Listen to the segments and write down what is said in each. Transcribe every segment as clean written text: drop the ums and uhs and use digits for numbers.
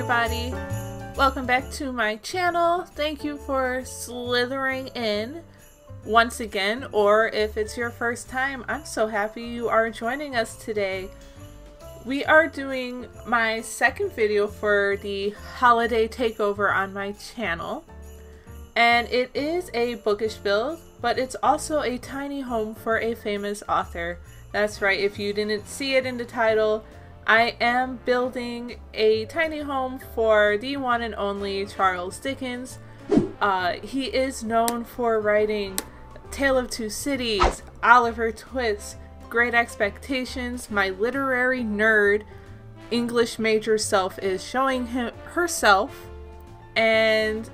everybody, welcome back to my channel. Thank you for slithering in once again, or if it's your first time, I'm so happy you are joining us today. We are doing my second video for the holiday takeover on my channel, and it is a bookish build, but it's also a tiny home for a famous author. That's right, if you didn't see it in the title, I am building a tiny home for the one and only Charles Dickens. He is known for writing Tale of Two Cities, Oliver Twist, Great Expectations. My literary nerd English major self is showing herself, and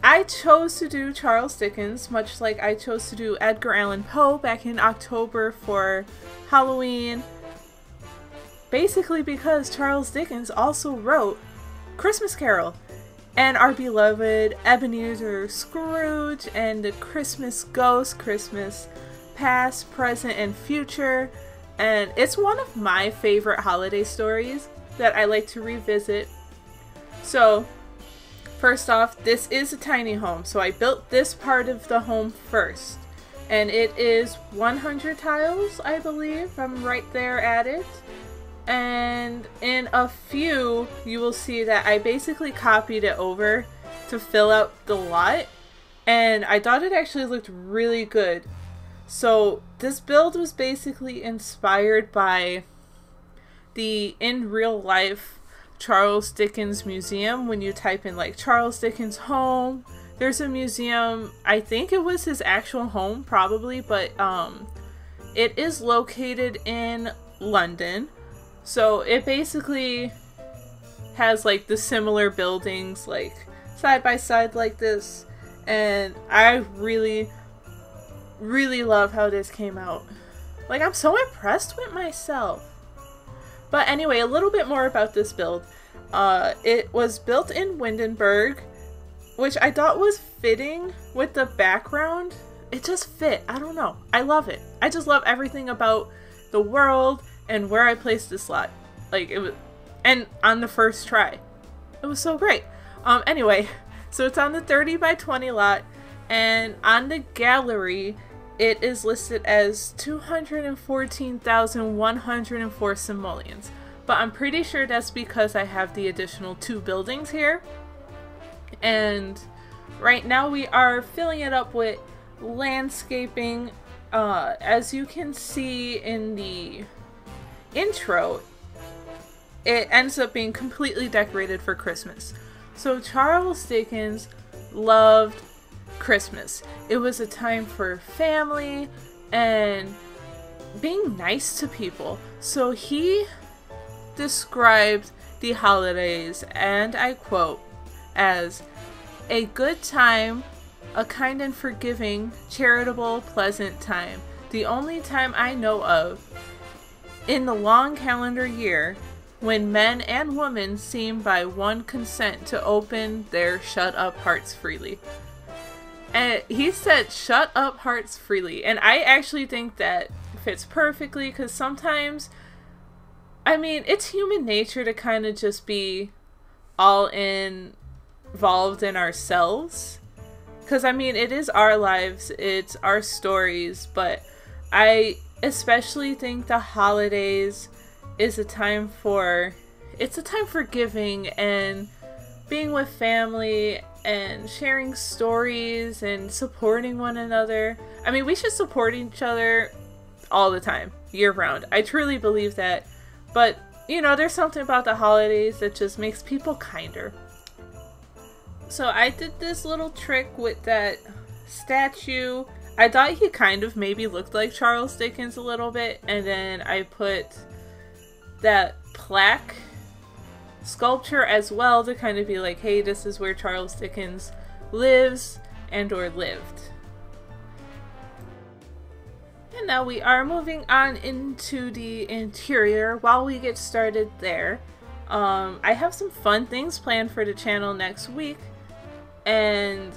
I chose to do Charles Dickens, much like I chose to do Edgar Allan Poe back in October for Halloween. Basically because Charles Dickens also wrote Christmas Carol and our beloved Ebenezer Scrooge and the Christmas Ghost, Christmas Past, Present, and Future. And it's one of my favorite holiday stories that I like to revisit. So first off, this is a tiny home, so I built this part of the home first. And it is 100 tiles, I believe. I'm right there at it. And in a few, you will see that I basically copied it over to fill out the lot, and I thought it actually looked really good. So this build was basically inspired by the in real life Charles Dickens Museum. When you type in like Charles Dickens home, there's a museum. I think it was his actual home, probably, but it is located in London. So it basically has like the similar buildings like side by side like this, and I really love how this came out. Like, I'm so impressed with myself. But anyway, a little bit more about this build. It was built in Windenburg, which I thought was fitting with the background. It just fit. I don't know. I love it. I just love everything about the world and where I placed this lot. Like, it was, and on the first try. It was so great. Anyway, so it's on the 30 by 20 lot, and on the gallery, it is listed as 214,104 simoleons. But I'm pretty sure that's because I have the additional 2 buildings here. And right now we are filling it up with landscaping. As you can see in the intro, it ends up being completely decorated for Christmas. So Charles Dickens loved Christmas. It was a time for family and being nice to people. So he described the holidays, and I quote, as a good time, a kind and forgiving, charitable, pleasant time. The only time I know of in the long calendar year when men and women seem by one consent to open their shut-up hearts freely. And he said shut up hearts freely, and I actually think that fits perfectly, because sometimes, I mean, it's human nature to kind of just be all involved in ourselves, because I mean, it is our lives, it's our stories, but I especially think the holidays is a time for giving and being with family and sharing stories and supporting one another. I mean, we should support each other all the time, year round. I truly believe that. But, you know, there's something about the holidays that just makes people kinder. So I did this little trick with that statue. I thought he kind of maybe looked like Charles Dickens a little bit, and then I put that plaque sculpture as well to kind of be like, hey, this is where Charles Dickens lives and or lived. And now we are moving on into the interior. While we get started there, I have some fun things planned for the channel next week, and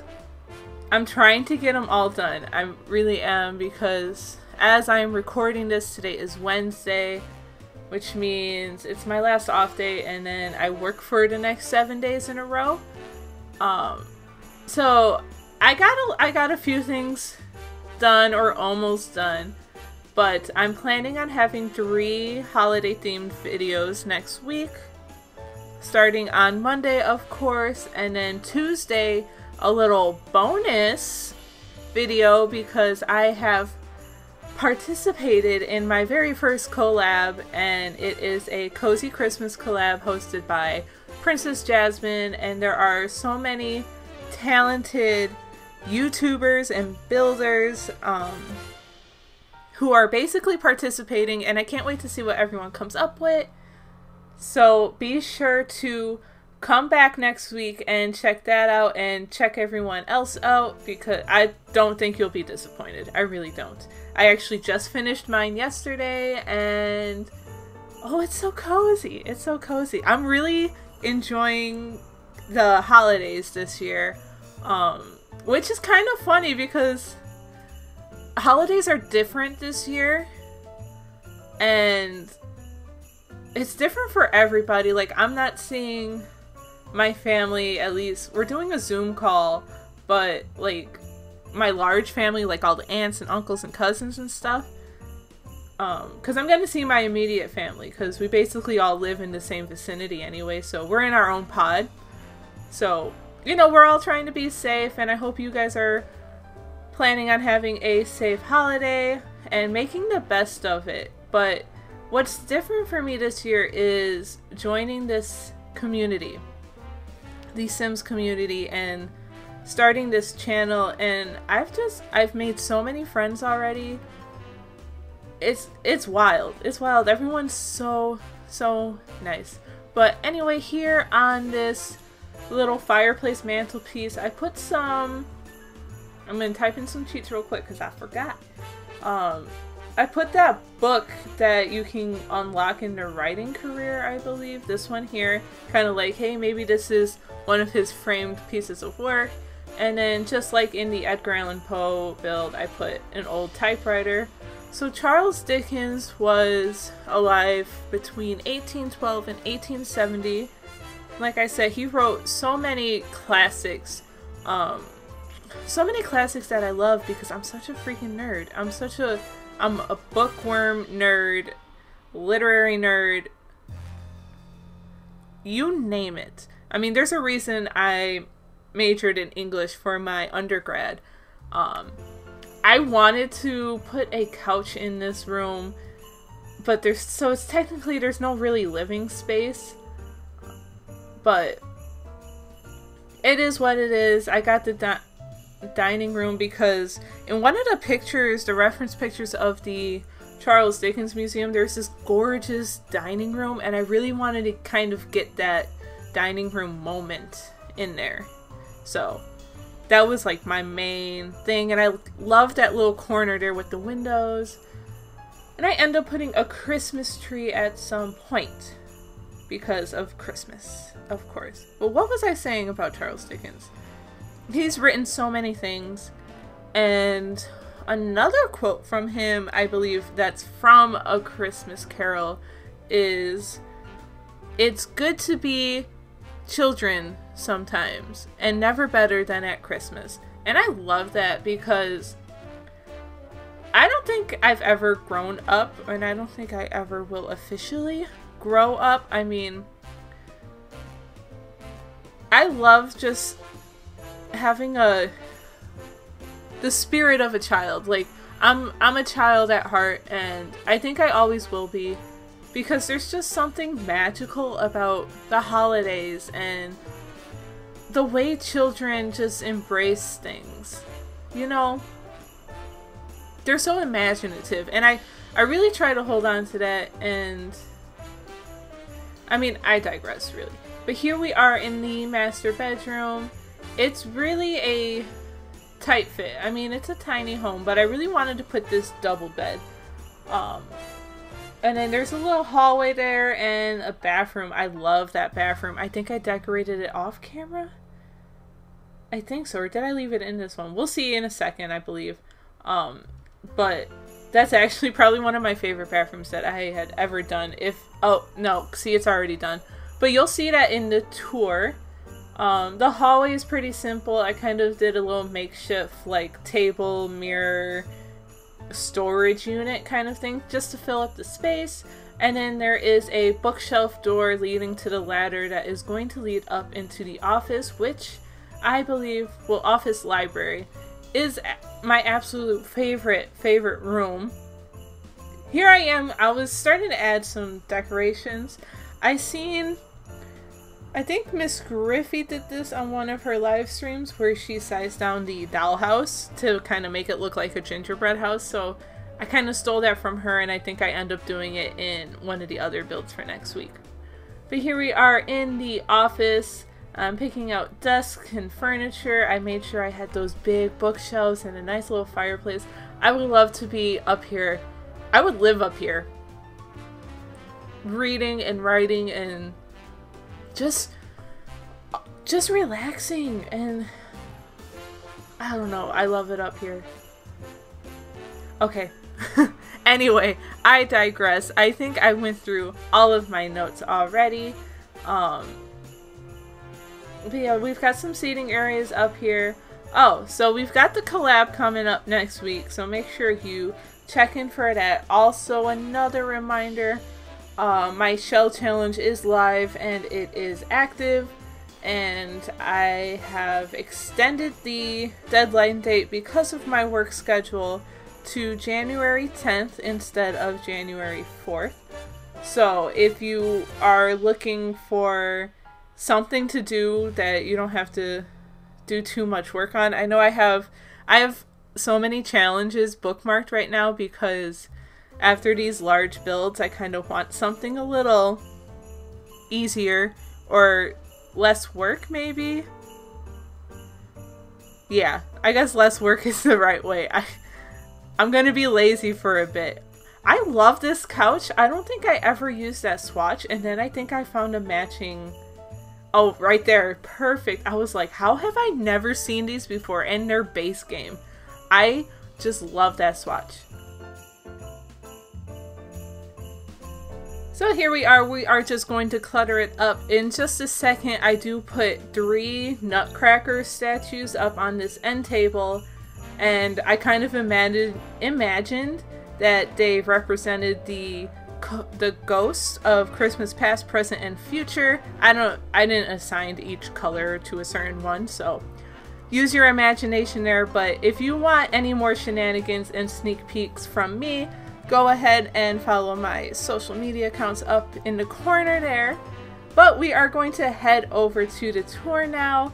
I'm trying to get them all done. I really am, because as I'm recording this, today is Wednesday, which means it's my last off day, and then I work for the next 7 days in a row. So I got a few things done or almost done, but I'm planning on having 3 holiday themed videos next week, starting on Monday, of course, and then Tuesday a little bonus video because I have participated in my very first collab, and it is a Cozy Christmas collab hosted by Princess Jasmine, and there are so many talented YouTubers and builders who are basically participating, and I can't wait to see what everyone comes up with. So be sure to come back next week and check that out, and check everyone else out, because I don't think you'll be disappointed. I really don't. I actually just finished mine yesterday, and oh, it's so cozy. It's so cozy. I'm really enjoying the holidays this year, which is kind of funny because holidays are different this year, and it's different for everybody. Like, I'm not seeing my family, at least we're doing a Zoom call, but like my large family, like all the aunts and uncles and cousins and stuff, because I'm going to see my immediate family, because we basically all live in the same vicinity anyway, so we're in our own pod. So, you know, we're all trying to be safe, and I hope you guys are planning on having a safe holiday and making the best of it. But what's different for me this year is joining this community, the Sims community, and starting this channel, and I've made so many friends already. It's wild. It's wild. Everyone's so nice. But anyway, here on this little fireplace mantelpiece, I put some, I'm gonna type in some cheats real quick because I forgot. I put that book that you can unlock in the writing career, I believe. This one here, kind of like, hey, maybe this is one of his framed pieces of work. And then, just like in the Edgar Allan Poe build, I put an old typewriter. So Charles Dickens was alive between 1812 and 1870. Like I said, he wrote so many classics. So many classics that I love because I'm such a freaking nerd. I'm a bookworm nerd, literary nerd, you name it. I mean, there's a reason I majored in English for my undergrad. I wanted to put a couch in this room, but there's no really living space. But it is what it is. I got the dining room because in one of the pictures, the reference pictures of the Charles Dickens Museum, there's this gorgeous dining room, and I really wanted to kind of get that dining room moment in there. So that was like my main thing, and I love that little corner there with the windows. And I end up putting a Christmas tree at some point because of Christmas, of course. But what was I saying about Charles Dickens? He's written so many things, and another quote from him, I believe that's from A Christmas Carol, is, "It's good to be children sometimes, and never better than at Christmas." And I love that because I don't think I've ever grown up, and I don't think I ever will officially grow up. I mean, I love just having the spirit of a child. Like, I'm a child at heart, and I think I always will be, because there's just something magical about the holidays and the way children just embrace things. You know, they're so imaginative, and I really try to hold on to that. And I mean, I digress, really. But here we are in the master bedroom. It's really a tight fit. I mean, it's a tiny home, but I really wanted to put this double bed. And then there's a little hallway there and a bathroom. I love that bathroom. I think I decorated it off camera. I think so. Or did I leave it in this one? We'll see in a second, I believe. But That's actually probably one of my favorite bathrooms that I had ever done. Oh, no, see, it's already done. But you'll see that in the tour. The hallway is pretty simple. I kind of did a little makeshift, like, table, mirror, storage unit kind of thing, just to fill up the space. And then there is a bookshelf door leading to the ladder that is going to lead up into the office, which I believe, well, office library, is my absolute favorite room. Here I am. I was starting to add some decorations. I think Miss Griffey did this on one of her live streams where she sized down the dollhouse to kind of make it look like a gingerbread house. So I kind of stole that from her, and I think I end up doing it in one of the other builds for next week. But here we are in the office. I'm picking out desks and furniture. I made sure I had those big bookshelves and a nice little fireplace. I would love to be up here. I would live up here, reading and writing and just relaxing, and I don't know, I love it up here. Okay. Anyway, I digress. I think I went through all of my notes already. But yeah, we've got some seating areas up here. Oh, so we've got the collab coming up next week, so make sure you check in for that. Also, another reminder, my shell challenge is live and it is active, and I have extended the deadline date because of my work schedule to January 10th instead of January 4th. So if you are looking for something to do that you don't have to do too much work on, I know I have so many challenges bookmarked right now because after these large builds I kind of want something a little easier or less work, maybe. Yeah, I guess less work is the right way. I'm gonna be lazy for a bit. I love this couch. I don't think I ever used that swatch, and then I think I found a matching. Oh, right there. Perfect. I was like, how have I never seen these before? And their base game. I just love that swatch. So here we are just going to clutter it up. In just a second, I do put 3 Nutcracker statues up on this end table, and I kind of imagined that they represented the ghosts of Christmas past, present, and future. I didn't assign each color to a certain one, so use your imagination there. But if you want any more shenanigans and sneak peeks from me, go ahead and follow my social media accounts up in the corner there. But we are going to head over to the tour now.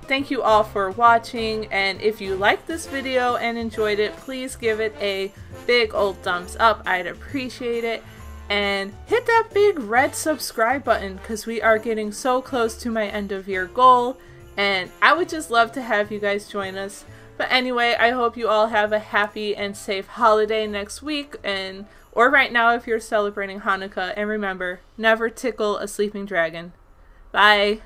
Thank you all for watching, and if you liked this video and enjoyed it, please give it a big old thumbs up. I'd appreciate it. And hit that big red subscribe button because we are getting so close to my end of year goal, and I would just love to have you guys join us. But anyway, I hope you all have a happy and safe holiday next week, or right now if you're celebrating Hanukkah, and remember, never tickle a sleeping dragon. Bye!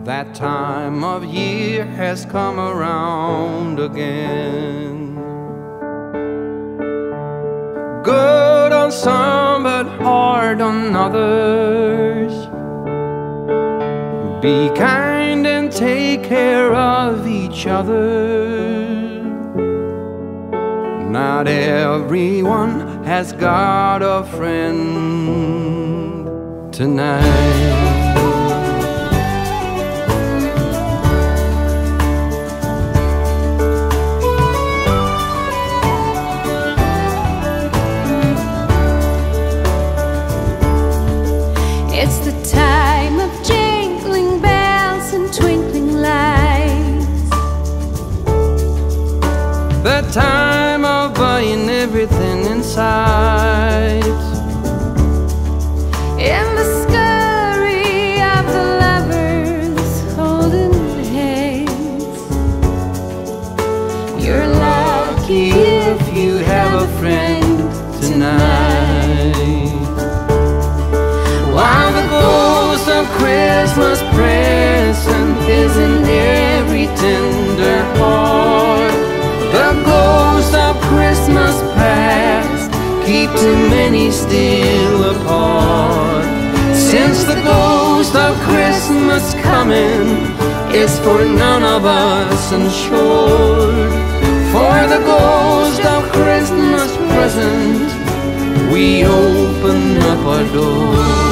That time of year has come around again. Good on some but hard on others. Be kind and take care of each other. Not everyone has got a friend tonight. It's the time of jingling bells and twinkling lights. The time of buying everything in sight. In the scurry of the lovers holding hands. You're lucky if you have a friend tonight. While the ghosts Christmas present is in every tender heart. The ghost of Christmas past keep too many still apart. Since the ghost of Christmas coming is for none of us insured. For the ghost of Christmas present, we open up our door.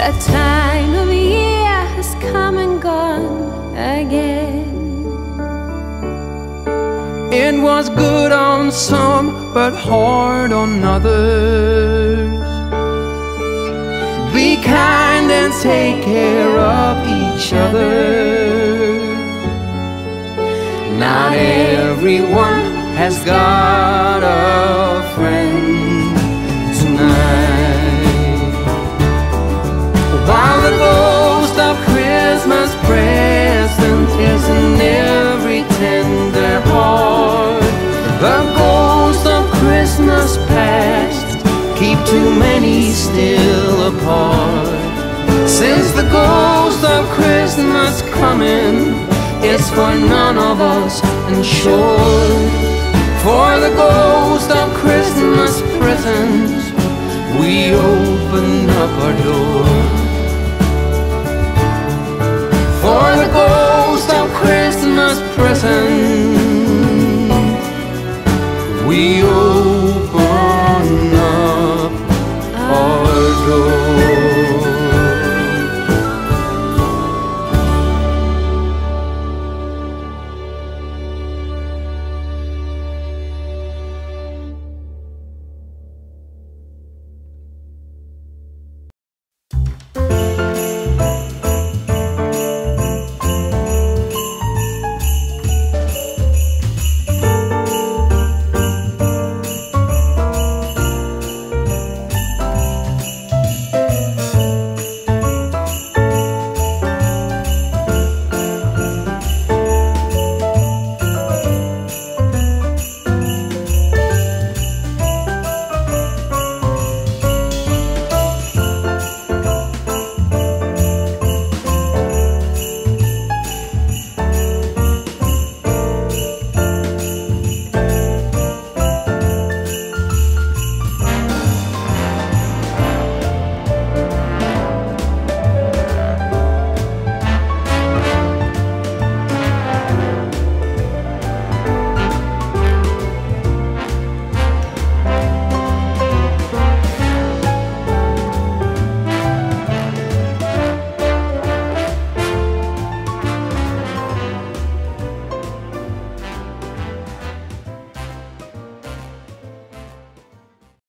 That time of year has come and gone again. It was good on some, but hard on others. Be kind and take care of each other. Not everyone has got a friend tonight. While the ghost of Christmas present is in every tender heart, the ghost of Christmas past keep too many still apart. Since the ghost of Christmas coming is for none of us insured. For the ghost of Christmas present, we open up our door. For the ghost of Christmas present, we open